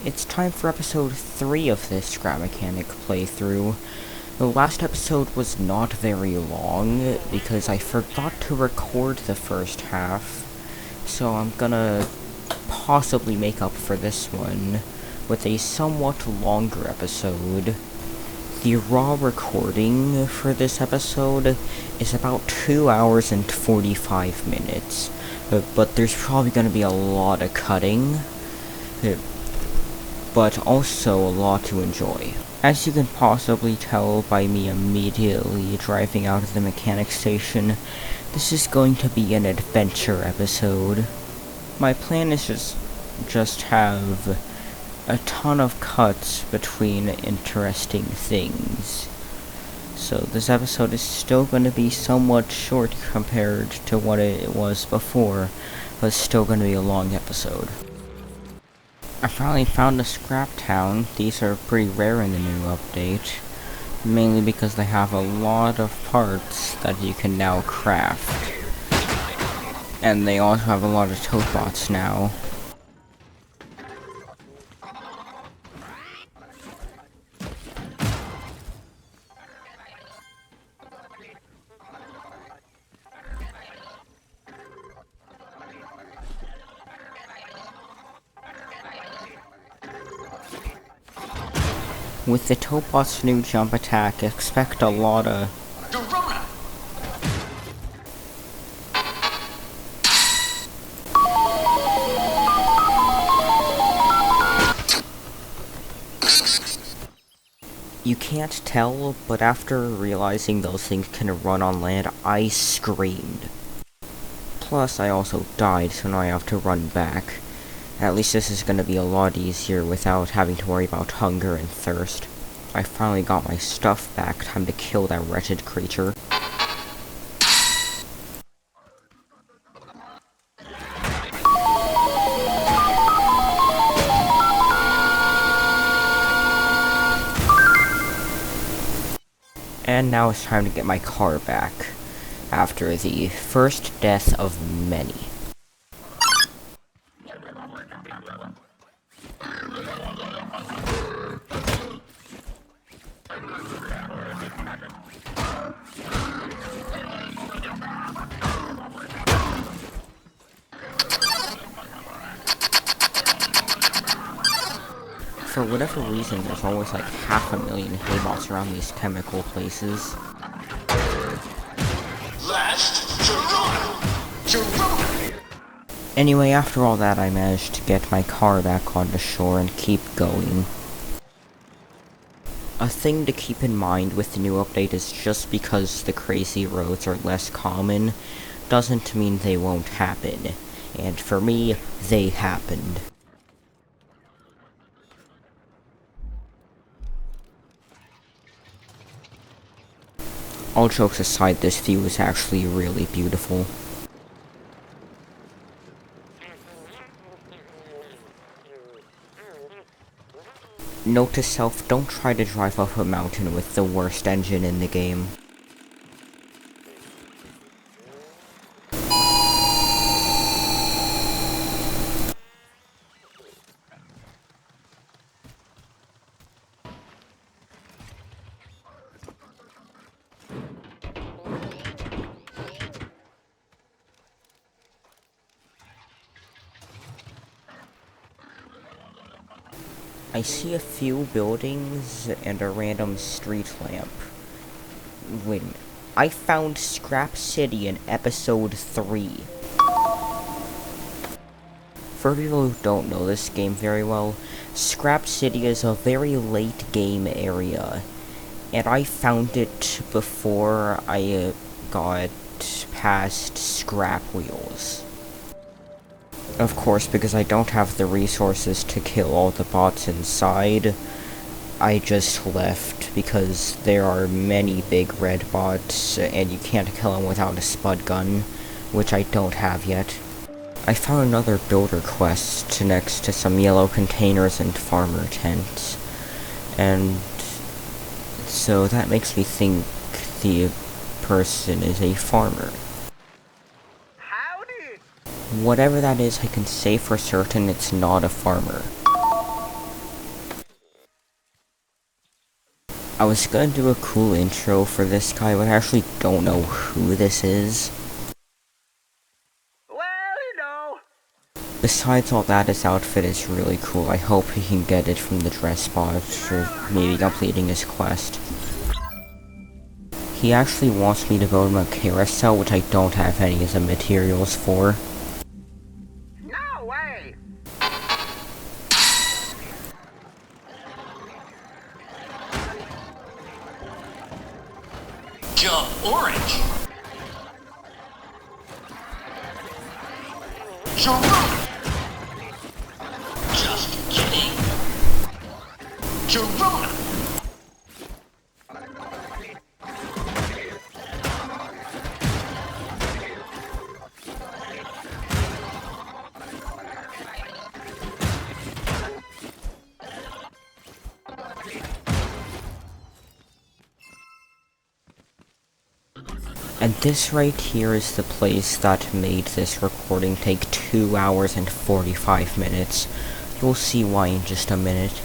It's time for episode 3 of this Scrap Mechanic playthrough. The last episode was not very long, because I forgot to record the first half, so I'm gonna possibly make up for this one with a somewhat longer episode. The raw recording for this episode is about 2 hours and 45 minutes, but there's probably gonna be a lot of cutting, but also a lot to enjoy. As you can possibly tell by me immediately driving out of the mechanic station, this is going to be an adventure episode. My plan is just have a ton of cuts between interesting things. So this episode is still going to be somewhat short compared to what it was before, but still going to be a long episode. I finally found a scrap town. These are pretty rare in the new update, mainly because they have a lot of parts that you can now craft. And they also have a lot of tote bots now. With the Topot's new jump attack, expect a lot of... You can't tell, but after realizing those things can run on land, I screamed. Plus, I also died, so now I have to run back. At least this is gonna be a lot easier without having to worry about hunger and thirst. I finally got my stuff back, time to kill that wretched creature. And now it's time to get my car back, after the first death of many. For whatever reason, there's always like 500,000 haybots around these chemical places. Anyway, after all that, I managed to get my car back onto shore and keep going. A thing to keep in mind with the new update is just because the crazy roads are less common, doesn't mean they won't happen. And for me, they happened. All jokes aside, this view is actually really beautiful. Note to self, don't try to drive up a mountain with the worst engine in the game. I see a few buildings and a random street lamp. Wait, I found Scrap City in episode 3. For people who don't know this game very well, Scrap City is a very late game area, and I found it before I got past Scrap Wheels. Of course, because I don't have the resources to kill all the bots inside, I just left because there are many big red bots and you can't kill them without a spud gun, which I don't have yet. I found another builder quest next to some yellow containers and farmer tents, and so that makes me think the person is a farmer. Whatever that is, I can say for certain it's not a farmer. I was gonna do a cool intro for this guy, but I actually don't know who this is. Besides all that, his outfit is really cool. I hope he can get it from the dress spot after maybe completing his quest. He actually wants me to build him a carousel, which I don't have any of the materials for. No way! Jump orange! Girona! Just kidding! Girona! And this right here is the place that made this recording take 2 hours and 45 minutes. You'll see why in just a minute.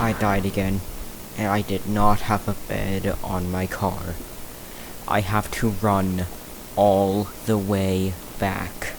I died again, and I did not have a bed on my car. I have to run all the way back.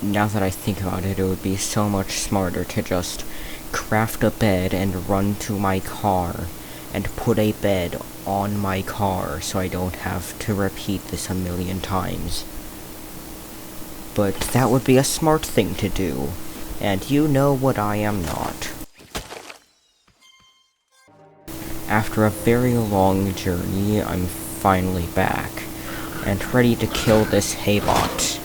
Now that I think about it, it would be so much smarter to just craft a bed and run to my car and put a bed on my car so I don't have to repeat this a million times. But that would be a smart thing to do, and you know what I am not. After a very long journey, I'm finally back, and ready to kill this haybot.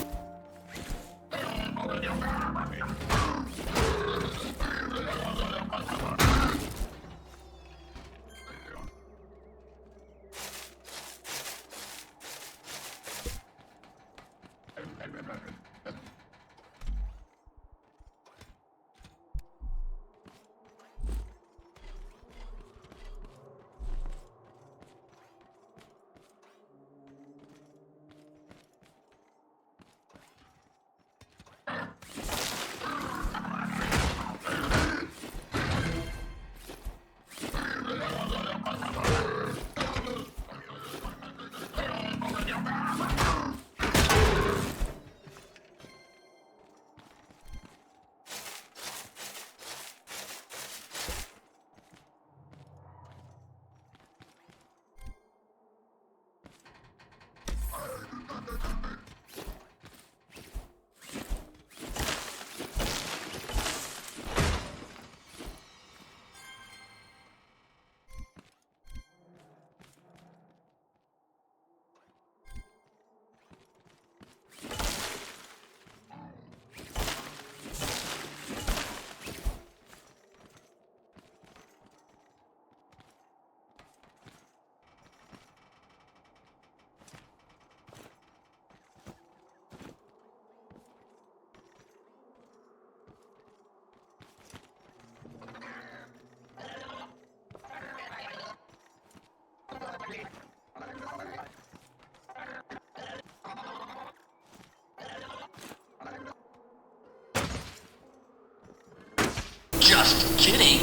kidding.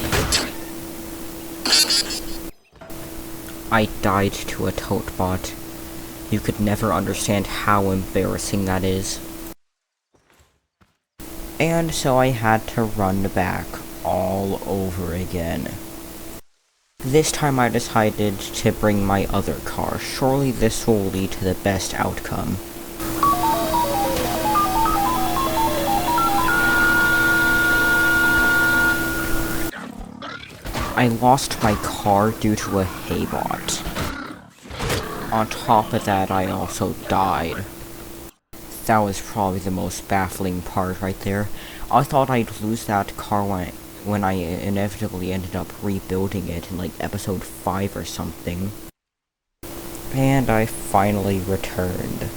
I died to a tote bot. You could never understand how embarrassing that is. And so I had to run back all over again. This time I decided to bring my other car. Surely this will lead to the best outcome. I lost my car due to a haybot. On top of that, I also died. That was probably the most baffling part right there. I thought I'd lose that car when I inevitably ended up rebuilding it in like episode 5 or something. And I finally returned.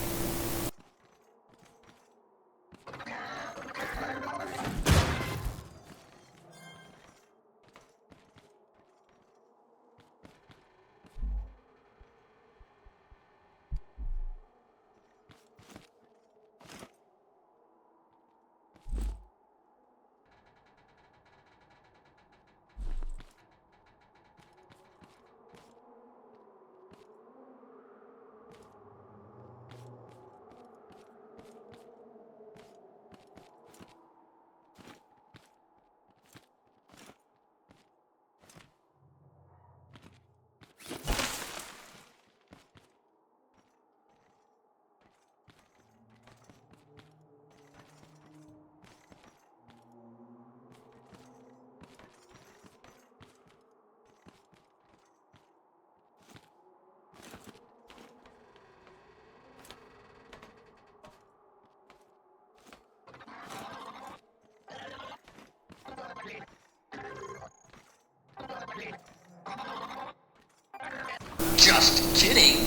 Just kidding.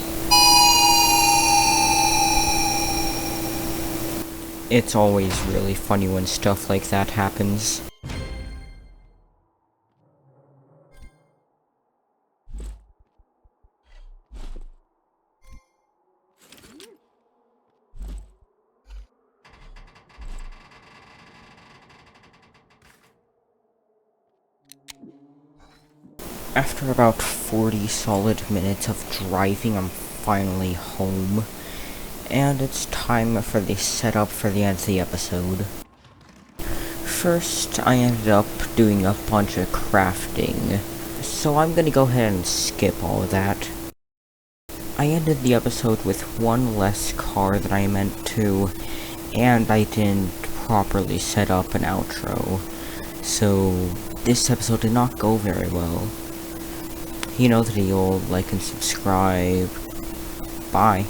It's always really funny when stuff like that happens. After about 40 solid minutes of driving, I'm finally home. And it's time for the setup for the end of the episode. First, I ended up doing a bunch of crafting, so I'm gonna go ahead and skip all of that. I ended the episode with one less car than I meant to, and I didn't properly set up an outro, so this episode did not go very well. You know the deal, like and subscribe. Bye.